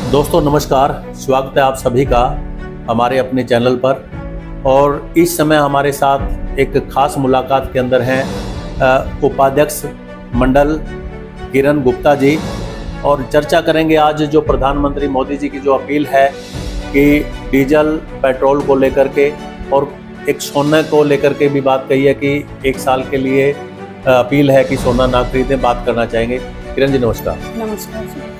दोस्तों नमस्कार, स्वागत है आप सभी का हमारे अपने चैनल पर। और इस समय हमारे साथ एक खास मुलाकात के अंदर हैं उपाध्यक्ष मंडल किरण गुप्ता जी, और चर्चा करेंगे आज जो प्रधानमंत्री मोदी जी की जो अपील है कि डीजल पेट्रोल को लेकर के और एक सोने को लेकर के भी बात कही है कि 1 साल के लिए अपील है कि सोना ना खरीदें, बात करना चाहेंगे। किरण जी नमस्कार। नमस्कार जी।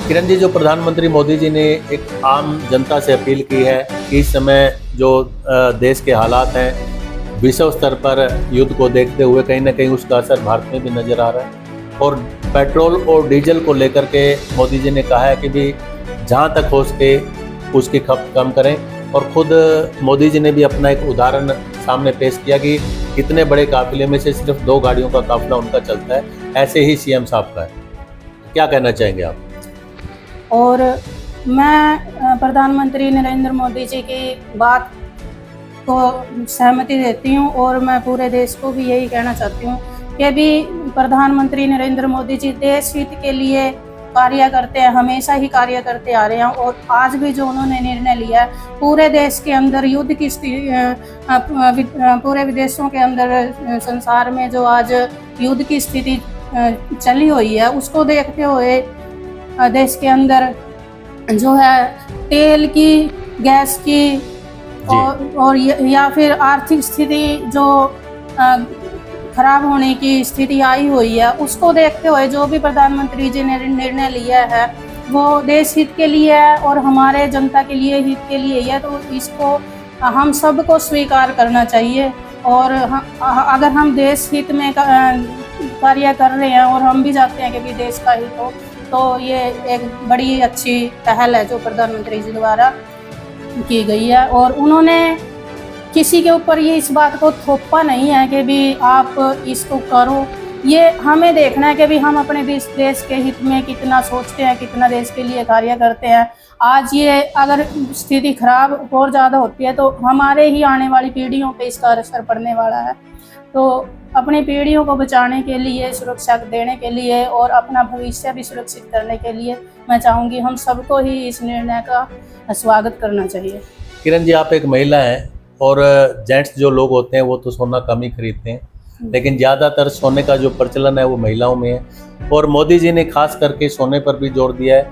किरण जी, जो प्रधानमंत्री मोदी जी ने एक आम जनता से अपील की है कि इस समय जो देश के हालात हैं, विश्व स्तर पर युद्ध को देखते हुए कहीं ना कहीं उसका असर भारत में भी नज़र आ रहा है, और पेट्रोल और डीजल को लेकर के मोदी जी ने कहा है कि भी जहां तक हो सके उसकी खपत कम करें। और खुद मोदी जी ने भी अपना एक उदाहरण सामने पेश किया कि इतने बड़े काफिले में से सिर्फ 2 गाड़ियों का काफिला उनका चलता है, ऐसे ही सीएम साहब का है। क्या कहना चाहेंगे आप? और मैं प्रधानमंत्री नरेंद्र मोदी जी की बात को सहमति देती हूँ, और मैं पूरे देश को भी यही कहना चाहती हूँ कि भी प्रधानमंत्री नरेंद्र मोदी जी देश हित के लिए कार्य करते हैं, हमेशा ही कार्य करते आ रहे हैं। और आज भी जो उन्होंने निर्णय लिया है, पूरे देश के अंदर युद्ध की पूरे विदेशों के अंदर संसार में जो आज युद्ध की स्थिति चली हुई है, उसको देखते हुए देश के अंदर जो है तेल की, गैस की और या फिर आर्थिक स्थिति जो खराब होने की स्थिति आई हुई है, उसको देखते हुए जो भी प्रधानमंत्री जी ने निर्णय लिया है वो देश हित के लिए है और हमारे जनता के लिए, हित के लिए है। तो इसको हम सबको स्वीकार करना चाहिए। और अगर हम देश हित में कार्य कर रहे हैं और हम भी चाहते हैं कि भी देश का हित हो, तो ये एक बड़ी अच्छी पहल है जो प्रधानमंत्री जी द्वारा की गई है। और उन्होंने किसी के ऊपर ये इस बात को थोपा नहीं है कि भी आप इसको करो। ये हमें देखना है कि भी हम अपने देश के हित में कितना सोचते हैं, कितना देश के लिए कार्य करते हैं। आज ये अगर स्थिति खराब और ज़्यादा होती है तो हमारे ही आने वाली पीढ़ियों पे इसका असर पड़ने वाला है। तो अपनी पीढ़ियों को बचाने के लिए, सुरक्षा देने के लिए और अपना भविष्य भी सुरक्षित करने के लिए मैं चाहूँगी हम सबको ही इस निर्णय का स्वागत करना चाहिए। किरण जी, आप एक महिला हैं और जेंट्स जो लोग होते हैं वो तो सोना कम ही खरीदते हैं, लेकिन ज़्यादातर सोने का जो प्रचलन है वो महिलाओं में है। और मोदी जी ने खास करके सोने पर भी जोर दिया है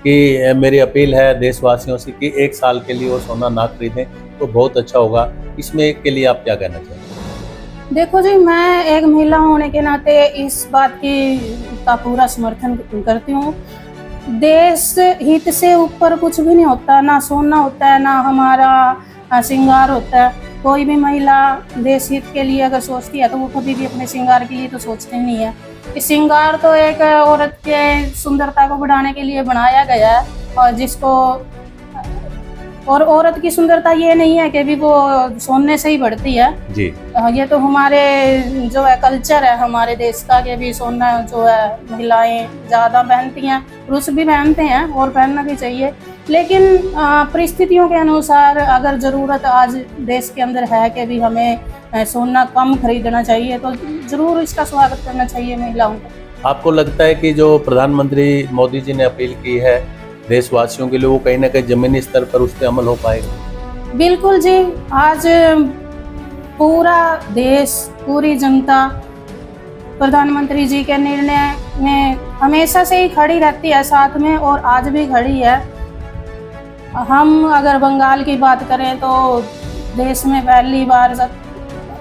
कि मेरी अपील है देशवासियों से कि 1 साल के लिए वो सोना ना खरीदें तो बहुत अच्छा होगा। इसमें के लिए आप क्या कहना चाहेंगे? देखो जी, मैं एक महिला होने के नाते इस बात का पूरा समर्थन करती हूँ। देश हित से ऊपर कुछ भी नहीं होता, ना सोना होता है, ना हमारा श्रृंगार होता है। कोई भी महिला देश हित के लिए अगर सोचती है तो वो कभी भी अपने श्रृंगार के लिए तो सोचती नहीं है। इस श्रृंगार तो एक औरत के सुंदरता को बढ़ाने के लिए बनाया गया है, और जिसको और औरत की सुंदरता ये नहीं है कि भी वो सोने से ही बढ़ती है जी। ये तो हमारे जो है कल्चर है हमारे देश का कि भी सोना जो है महिलाएं ज़्यादा पहनती हैं, पुरुष भी पहनते हैं और पहनना भी चाहिए। लेकिन परिस्थितियों के अनुसार अगर ज़रूरत आज देश के अंदर है कि भी हमें सोना कम खरीदना चाहिए तो ज़रूर इसका स्वागत करना चाहिए महिलाओं को। आपको लगता है कि जो प्रधानमंत्री मोदी जी ने अपील की है देशवासियों के लिए, वो कहीं ना कहीं जमीनी स्तर पर उस पर अमल हो पाएगा? बिल्कुल जी। आज पूरा देश, पूरी जनता प्रधानमंत्री जी के निर्णय में हमेशा से ही खड़ी रहती है साथ में, और आज भी खड़ी है। हम अगर बंगाल की बात करें तो देश में पहली बार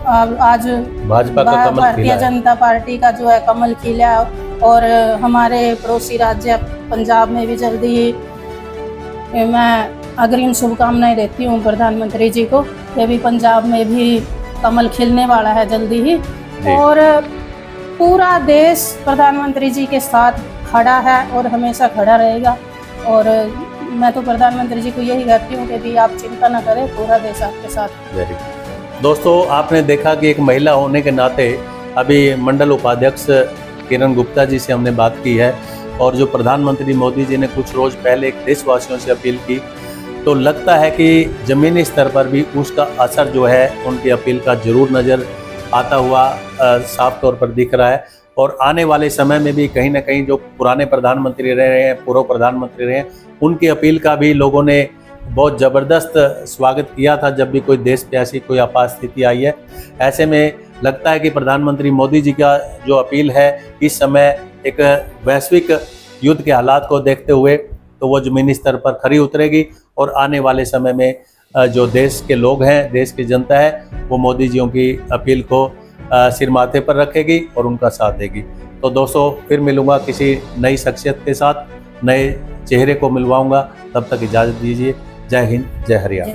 आज भाजपा का कमल भारतीय जनता पार्टी का जो है कमल खिला, और हमारे पड़ोसी राज्य पंजाब में भी जल्दी ही मैं अग्रिम शुभकामनाएं देती हूँ प्रधानमंत्री जी को कि भी पंजाब में भी कमल खिलने वाला है जल्दी ही। और पूरा देश प्रधानमंत्री जी के साथ खड़ा है और हमेशा खड़ा रहेगा। और मैं तो प्रधानमंत्री जी को यही कहती हूँ कि भी आप चिंता न करें, पूरा देश आपके साथ। दोस्तों, आपने देखा कि एक महिला होने के नाते अभी मंडल उपाध्यक्ष किरण गुप्ता जी से हमने बात की है, और जो प्रधानमंत्री मोदी जी ने कुछ रोज पहले एक देशवासियों से अपील की, तो लगता है कि ज़मीनी स्तर पर भी उसका असर जो है उनकी अपील का जरूर नज़र आता हुआ साफ तौर पर दिख रहा है। और आने वाले समय में भी कहीं ना कहीं जो पुराने प्रधानमंत्री रहे हैं, पूर्व प्रधानमंत्री रहे हैं, उनकी अपील का भी लोगों ने बहुत ज़बरदस्त स्वागत किया था जब भी कोई देश पे ऐसी कोई आपात स्थिति आई है। ऐसे में लगता है कि प्रधानमंत्री मोदी जी का जो अपील है इस समय एक वैश्विक युद्ध के हालात को देखते हुए तो वो ज़मीनी स्तर पर खरी उतरेगी और आने वाले समय में जो देश के लोग हैं, देश की जनता है, वो मोदी जियों की अपील को सिर माथे पर रखेगी और उनका साथ देगी। तो दोस्तों फिर मिलूँगा किसी नई शख्सियत के साथ, नए चेहरे को मिलवाऊँगा। तब तक इजाज़त दीजिए। जय हिंद, जय हरियाणा।